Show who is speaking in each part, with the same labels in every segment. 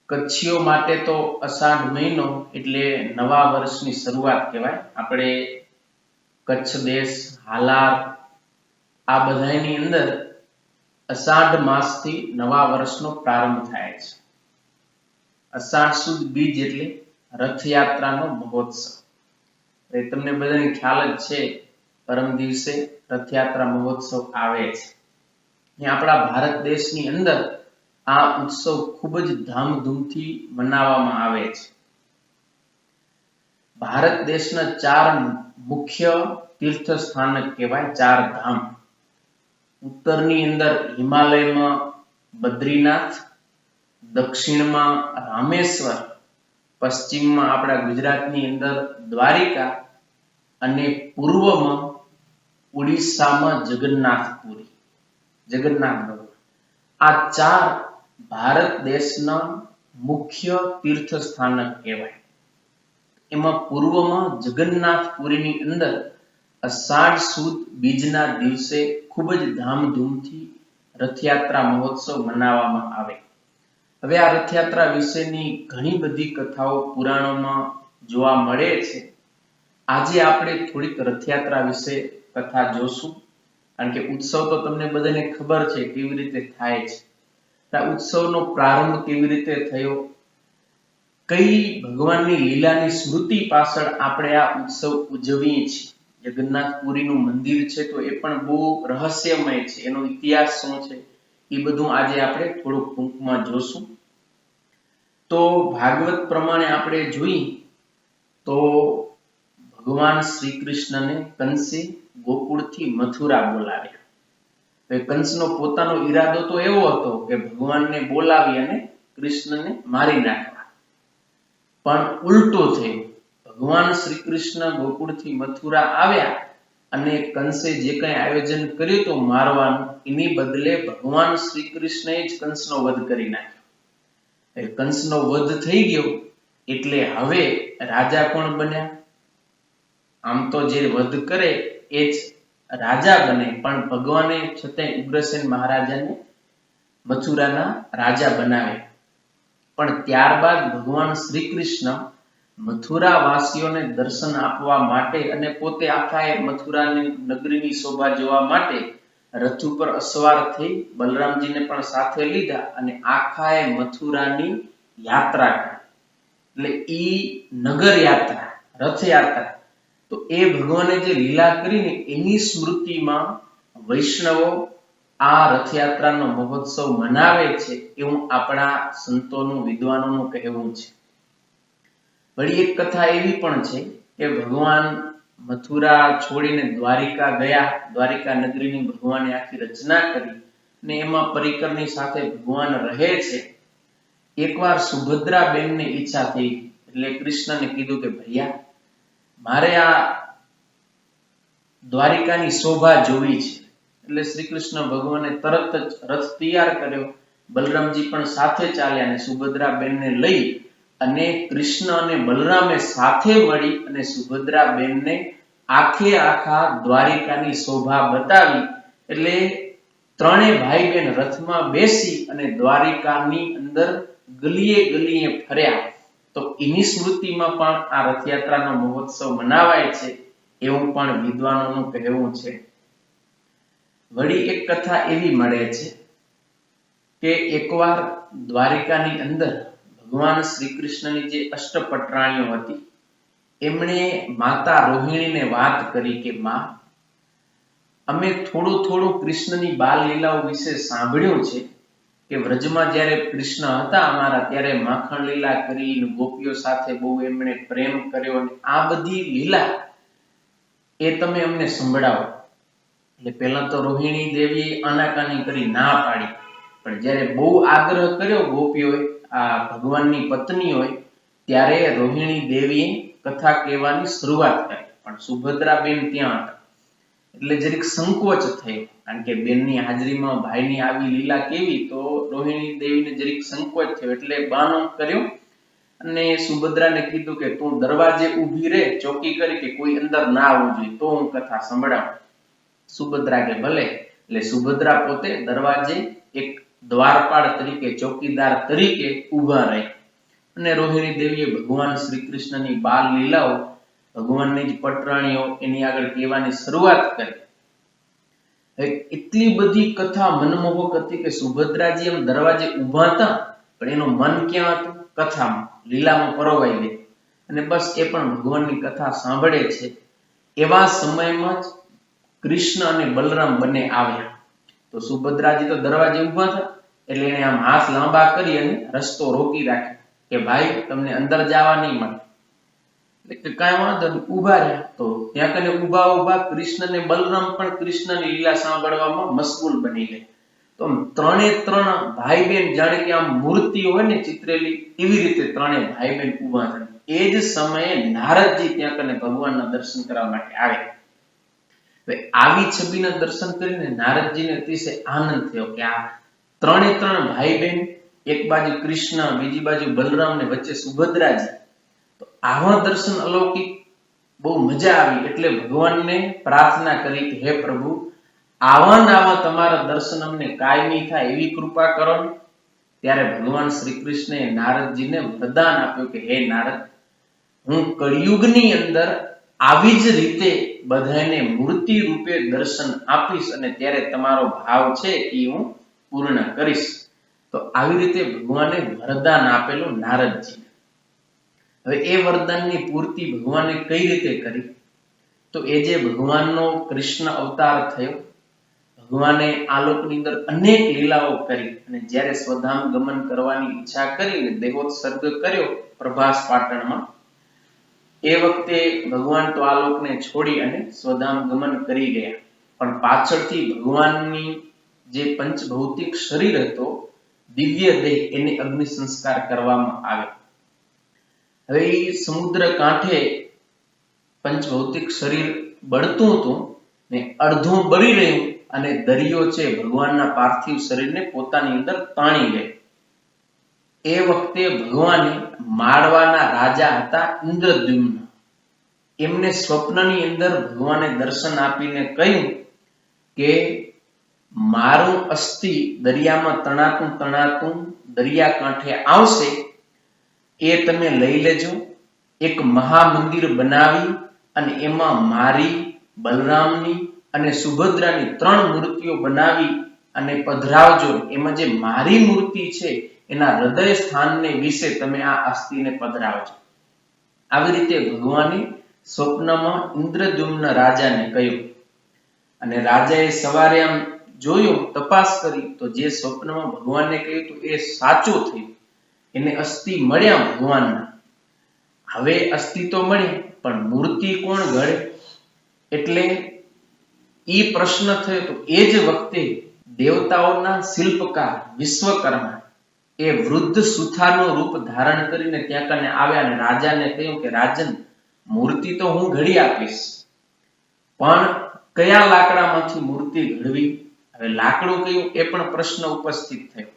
Speaker 1: કચ્છીઓ માટે તો અષાઢ મહિનો એટલે નવા વર્ષની શરૂઆત કહેવાય. આપણે કચ્છ દેશ, હાલાર આ બધાની અંદર અષાઢ માસથી નવા વર્ષનો પ્રારંભ થાય છે. અષાઢ સુદ બીજ એટલે રથયાત્રાનો મહોત્સવ. તમને બધાને ખ્યાલ જ છે, પરમ દિવસે રથયાત્રા મહોત્સવ આવે છે. આપણા ભારત દેશની અંદર આ ઉત્સવ ખૂબ જ ધામધૂમથી મનાવવામાં આવે છે. ભારત દેશના 4 મુખ્ય તીર્થ સ્થાનક કહેવાય, 4 ધામ. ઉત્તરની અંદર હિમાલયમાં બદ્રીનાથ, દક્ષિણમાં રામેશ્વર, પશ્ચિમમાં આપણા ગુજરાતની અંદર દ્વારિકા અને પૂર્વમાં ઉડીસામાં જગન્નાથપુરી, જગન્નાથ ભગવાન. આ 4 ભારત દેશના મુખ્ય તીર્થ સ્થાનક કહેવાય. એમાં પૂર્વમાં જગન્નાથપુરીની અંદર અષાઢ સુદ બીજના દિવસે ખૂબ જ ધામધૂમથી રથયાત્રા મહોત્સવ મનાવવામાં આવે. હવે આ રથયાત્રા વિશેની ઘણી બધી કથાઓ પુરાણોમાં જોવા મળે છે. આજે આપણે થોડીક રથયાત્રા વિશે કથા જોશું, કારણ કે ઉત્સવ તો તમને બધાને ખબર છે કેવી રીતે થાય છે. આ ઉત્સવનો પ્રારંભ કેવી રીતે થયો, કઈ ભગવાનની લીલાની સ્મૃતિ પાછળ આપણે આ ઉત્સવ ઉજવીએ છીએ. જગન્નાથપુરીનું મંદિર છે તો એ પણ બહુ રહસ્યમય છે, એનો ઇતિહાસ શું છે એ બધું આજે આપણે થોડુંક ટૂંકમાં જોશું. તો ભાગવત પ્રમાણે આપણે જોઈએ તો ભગવાન શ્રી કૃષ્ણને કંસે ગોકુળથી મથુરા બોલાવ્યા. કંસનો પોતાનો ઈરાદો તો એવો હતો કે ભગવાનને બોલાવી અને કૃષ્ણને મારી નાખવા, પણ ઉલટું થયું. ભગવાન શ્રી કૃષ્ણ ગોકુળથી મથુરા આવ્યા અને કંસે જે કંઈ આયોજન કર્યું હતું મારવાનું, એની બદલે ભગવાન શ્રી કૃષ્ણએ જ કંસનો વધ કરી નાખ્યો. કંસનો વધ થઈ ગયો એટલે હવે રાજા કોણ બન્યા? આમ તો જે વધ કરે એ જ રાજા બને, પણ ભગવાને છતાંય ઉગ્રસેન મહારાજાને મથુરાના રાજા બનાવે. પણ ત્યારબાદ ભગવાન શ્રી કૃષ્ણ મથુરા વાસીઓને દર્શન આપવા માટે અને પોતે આખા મથુરાની નગરીની શોભા જોવા માટે રથ ઉપર અસવાર થઈ બલરામજીને પણ સાથે લીધા અને આખા મથુરાની યાત્રા કરી. એટલે ઈ નગર યાત્રા, રથયાત્રા, તો એ ભગવાને જે લીલા કરીને એની સ્મૃતિમાં વૈષ્ણવો આ રથયાત્રાનો મહોત્સવ મનાવે છે, એવું આપણા સંતોનું, વિદ્વાનોનું કહેવું છે. વળી એક કથા એવી પણ છે કે ભગવાન મથુરા છોડીને દ્વારિકા ગયા, દ્વારિકા નગરીની ભગવાને આખી રચના કરી અને એમાં પરિકરની સાથે ભગવાન રહે છે. એકવાર સુભદ્રાબેનને ઈચ્છા થઈ એટલે કૃષ્ણને કીધું કે ભૈયા, મારે આ દ્વારિકાની શોભા જોવી છે. એટલે શ્રી કૃષ્ણ ભગવાને તરત જ રથ તૈયાર કર્યો, બલરામજી પણ સાથે ચાલ્યા અને સુભદ્રાબેનને લઈ અને કૃષ્ણ અને બલરામે સાથે મળી અને સુભદ્રાબેનને આખા દ્વારિકાની શોભા બતાવી. એટલે ત્રણેય ભાઈ બહેન રથમાં બેસી અને દ્વારિકાની અંદર ગલીએ ગલીએ ફર્યા. તો એની સ્મૃતિમાં પણ આ રથયાત્રાનો મહોત્સવ મનાવાય છે, એવું પણ વિદ્વાનોનું કહેવું છે. વળી એક કથા એવી મળે છે કે એકવાર દ્વારિકાની અંદર ભગવાન શ્રી કૃષ્ણની જે અષ્ટપટરાણીઓ હતી એમણે માતા રોહિણીને વાત કરી કે માં, અમે થોડું કૃષ્ણની બાલ લીલાઓ વિશે સાંભળ્યું છે કે વ્રજમાં જ્યારે કૃષ્ણ હતા અમારા, ત્યારે માખણ લીલા કરી, ગોપીઓ સાથે બહુ એમણે પ્રેમ કર્યો, અને આ બધી લીલા એ તમે અમને સંભળાવો. એટલે પહેલા તો રોહિણી દેવીએ આનાકાની કરી ના પાડી, પણ જ્યારે બહુ આગ્રહ કર્યો ગોપીઓએ, આ ભગવાનની પત્નીઓએ, ત્યારે રોહિણી દેવીએ કથા કહેવાની શરૂઆત કરી. પણ સુભદ્રાબેન ત્યાં હતા એટલે જરીક સંકોચ થયો, કારણ કે બેનની હાજરીમાં ભાઈની આવી લીલા કેવી, તો રોહિણી દેવીને જરીક સંકોચ થયો. એટલે બાનો કર્યો અને સુભદ્રાને કીધું કે તું દરવાજે ઊભી રહે, ચોકી કરી, કે કોઈ અંદર ના આવવું જોઈએ, તો હું કથા સંભળાવું. સુભદ્રા કે ભલે. એટલે સુભદ્રા પોતે દરવાજે એક દ્વારપાળ તરીકે, ચોકીદાર તરીકે ઊભા રહે અને રોહિણી દેવીએ ભગવાન શ્રી કૃષ્ણની બાલ લીલાઓ, ભગવાનની જ પટરાણીઓ એની આગળ કહેવાની શરૂઆત કરી. એટલી બધી કથા મનમોહક હતી કે સુભદ્રાજી એમ દરવાજે ઊભા હતા, પણ એનું મન ક્યાં હતું? કથામાં, લીલામાં પરોવાઈ ગઈ અને બસ એ પણ ભગવાનની કથા સાંભળે છે. એવા સમયમાં જ કૃષ્ણ અને બલરામ બંને આવ્યા. તો સુભદ્રાજી તો દરવાજે ઊભા હતા એટલે એને આમ હાથ લાંબા કરી અને રસ્તો રોકી રાખ્યો કે ભાઈ તમને અંદર જવા નહીં મળે. એટલે કાંઈ વાંધો નહીં, ઊભા રહ્યા. તો ત્યાં કને ઊભા ઊભા કૃષ્ણ ને બલરામ પણ કૃષ્ણની લીલા સાંભળવામાં મશગુલ બની ગયા. તો ત્રણે ત્રણ ભાઈ બહેન જાણે કે આમ મૂર્તિ હોય ને ચિત્રેલી, એવી રીતે ત્રણે ભાઈ બહેન ઊભા હતા. એ જ સમયે નારદજી ત્યાં કને ભગવાનના દર્શન કરવા માટે આવ્યા. આવી છબીના દર્શન કરીને નારદજીને અતિશય આનંદ થયો કે આ ત્રણે ત્રણ ભાઈ બહેન, એક બાજુ કૃષ્ણ, બીજી બાજુ બલરામ ને વચ્ચે સુભદ્રાજી. તો આવા દર્શન અલૌકિક, બહુ મજા આવી. એટલે ભગવાનને પ્રાર્થના કરી કે હે પ્રભુ, આવા ને આવા તમારા દર્શન અમને કાયમી થાય એવી કૃપા કરો ને. ત્યારે ભગવાન શ્રી કૃષ્ણએ નારદજીને વરદાન આપ્યું કે હે નારદ, હું કળિયુગની અંદર આવી જ રીતે બધાને મૂર્તિ રૂપે દર્શન આપીશ અને ત્યારે તમારો ભાવ છે એ હું પૂર્ણ કરીશ. તો આવી રીતે ભગવાને વરદાન આપેલું નારદજીને. હવે એ વરદાનની પૂર્તિ ભગવાને કઈ રીતે કરી? તો એ જે ભગવાનનો કૃષ્ણ અવતાર થયો, ભગવાને આ લોકની અંદર અનેક લીલાઓ કરી અને જ્યારે સ્વધામ ગમન કરવાની ઈચ્છા કરીને દેહોત્સર્ગ કર્યો પ્રભાસ પાટણમાં, એ વખતે ભગવાન તો આ લોકને છોડી અને સ્વધામ ગમન કરી ગયા. પણ પાછળથી ભગવાનની જે પંચભૌતિક શરીર હતો, દિવ્ય દેહ, એને અગ્નિ સંસ્કાર કરવામાં આવ્યો. હવે એ સમુદ્ર કાંઠે પંચભૌતિક શરીર બળતું હતું ને અડધું બળી રહ્યું અને દરિયો છે ભગવાનના પાર્થિવ શરીરને પોતાની અંદર તાણી ગયો. એ વખતે ભગવાને માળવાના રાજા હતા ઇન્દ્રદ્યુમ્ન, એમને સ્વપ્નની અંદર ભગવાને દર્શન આપીને કહ્યું કે મારું અસ્થિ દરિયામાં તણાતું તણાતું દરિયા કાંઠે આવશે, એ તમે લઈ લેજો. એક મહામંદિર બનાવી અને એમાં મારી, બલરામની અને સુભદ્રાની 3 મૂર્તિઓ બનાવી અને પધરાવજો. એમાં જે મારી મૂર્તિ છે એના હૃદય સ્થાનને વિશે તમે આ અસ્થિને પધરાવજો. આવી રીતે ભગવાને સ્વપ્નમાં ઇન્દ્રદ્યુમ્ન રાજાને કહ્યું અને રાજાએ સવારે આમ જોયું, તપાસ કરી તો જે સ્વપ્નમાં ભગવાનને કહ્યું હતું એ સાચું થયું. એને અસ્થિ મળ્યા ભગવાનના. હવે અસ્થિ તો મળી, પણ મૂર્તિ કોણ ઘડે? એટલે એ પ્રશ્ન થયો. તો એ જ વખતે દેવતાઓના શિલ્પકાર વિશ્વકર્મા એ વૃદ્ધ સુથારનું રૂપ ધારણ કરીને ત્યાં કને આવ્યા અને રાજાને કહ્યું કે રાજન, મૂર્તિ તો હું ઘડી આપીશ, પણ કયા લાકડામાંથી મૂર્તિ ઘડવી? હવે લાકડું કયું એ પણ પ્રશ્ન ઉપસ્થિત થયો.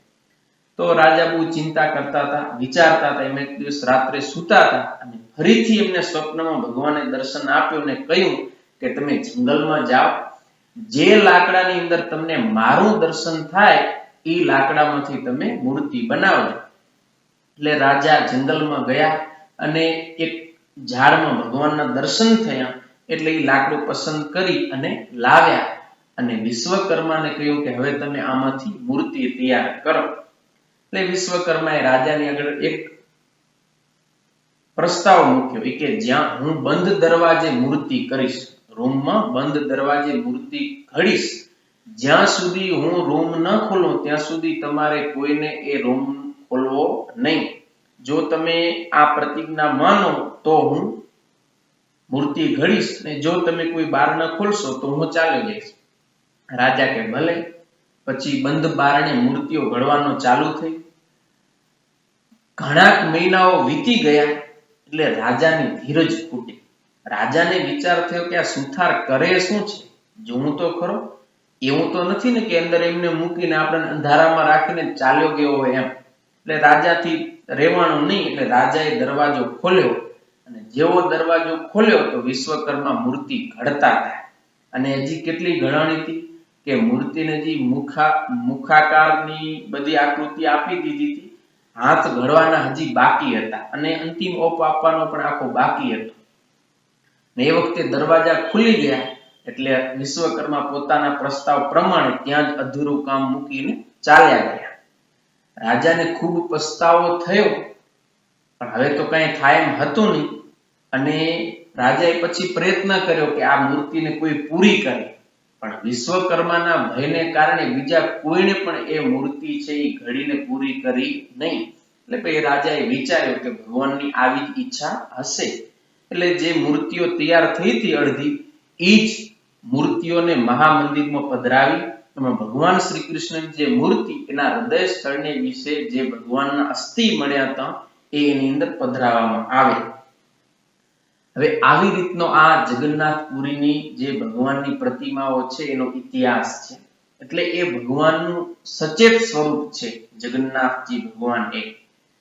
Speaker 1: તો રાજા બહુ ચિંતા કરતા હતા, વિચારતા હતા. એમ એક દિવસ રાત્રે સૂતા હતા અને ફરીથી એમને સ્વપ્નમાં ભગવાને દર્શન આપ્યું અને કહ્યું કે તમે જંગલમાં જાઓ, જે લાકડાની અંદર તમને મારું દર્શન થાય એ લાકડામાંથી તમે મૂર્તિ બનાવજો. એટલે રાજા જંગલમાં ગયા અને એક ઝાડમાં ભગવાનના દર્શન થયા. એટલે એ લાકડું પસંદ કરી અને લાવ્યા અને વિશ્વકર્માને કહ્યું કે હવે તમે આમાંથી મૂર્તિ તૈયાર કરો. એટલે વિશ્વકર્માએ રાજાની આગળ એક પ્રસ્તાવ મૂક્યો કે જ્યાં હું બંધ દરવાજે મૂર્તિ કરીશ, રૂમમાં બંધ દરવાજે મૂર્તિ ઘડીશ, જ્યાં સુધી હું રૂમ ન ખોલું ત્યાં સુધી તમારે કોઈને એ રૂમ ખોલવો નહીં. જો તમે આ પ્રતિજ્ઞા માનો તો હું મૂર્તિ ઘડીશ, ને જો તમે કોઈ બાર ન ખોલશો તો હું ચાલ્યો જઈશ. રાજા કે ભલે. પછી બંધ બારણે મૂર્તિઓ ઘડવાનો ચાલુ થઈ. ઘણા મહિનાઓ વીતી ગયા એટલે રાજાની ધીરજ ખૂટી. રાજાને વિચાર થયો કે આ સુથાર કરે શું છે, જોવું તો ખરો. એવું તો નથી ને કે અંદર એમને મૂકીને આપણે અંધારામાં રાખીને ચાલ્યો ગયો હોય એમ. એટલે રાજાથી રહેવાનું નહીં. એટલે રાજાએ દરવાજો ખોલ્યો અને જેવો દરવાજો ખોલ્યો તો વિશ્વકર્મા મૂર્તિ ઘડતા હતા. અને હજી કેટલી ઘડાણી હતી કે મૂર્તિને જે મુખાકારની બધી આકૃતિ આપી દીધી હતી, હાથ ઘડવાના હજી બાકી હતા અને અંતિમ ઓપ આપવાનો પણ આખો બાકી હતો. ને એ વખતે દરવાજા ખુલી ગયા એટલે વિશ્વકર્મા પોતાના પ્રસ્તાવ પ્રમાણે ત્યાં જ અધૂરું કામ મૂકીને ચાલ્યા ગયા. રાજાને ખૂબ પસ્તાવો થયો, પણ હવે તો કઈ થાય એમ હતું નહીં અને રાજાએ પછી પ્રયત્ન કર્યો કે આ મૂર્તિને કોઈ પૂરી કરે, પણ વિશ્વકર્માના ભયને કારણે બીજા કોઈને પણ એ મૂર્તિ છે એ ઘડીને પૂરી કરી નહીં. એટલે પછી રાજાએ વિચાર્યું કે ભગવાનની આવી જ ઈચ્છા હશે. એટલે જે મૂર્તિઓ તૈયાર થઈ હતી અડધી, એ જ મૂર્તિઓને મહામંદિરમાં પધરાવી એમાં ભગવાન શ્રી કૃષ્ણની જે મૂર્તિ એના હૃદય સ્થળને વિશે જે ભગવાનના અસ્થિ મળ્યા હતા એ એની અંદર પધરાવવામાં આવે. હવે આવી રીતનો આ જગન્નાથપુરીની જે ભગવાનની પ્રતિમાઓ છે એનો ઇતિહાસ છે. એટલે એ ભગવાનનું સચેત સ્વરૂપ છે જગન્નાથજી ભગવાન એક.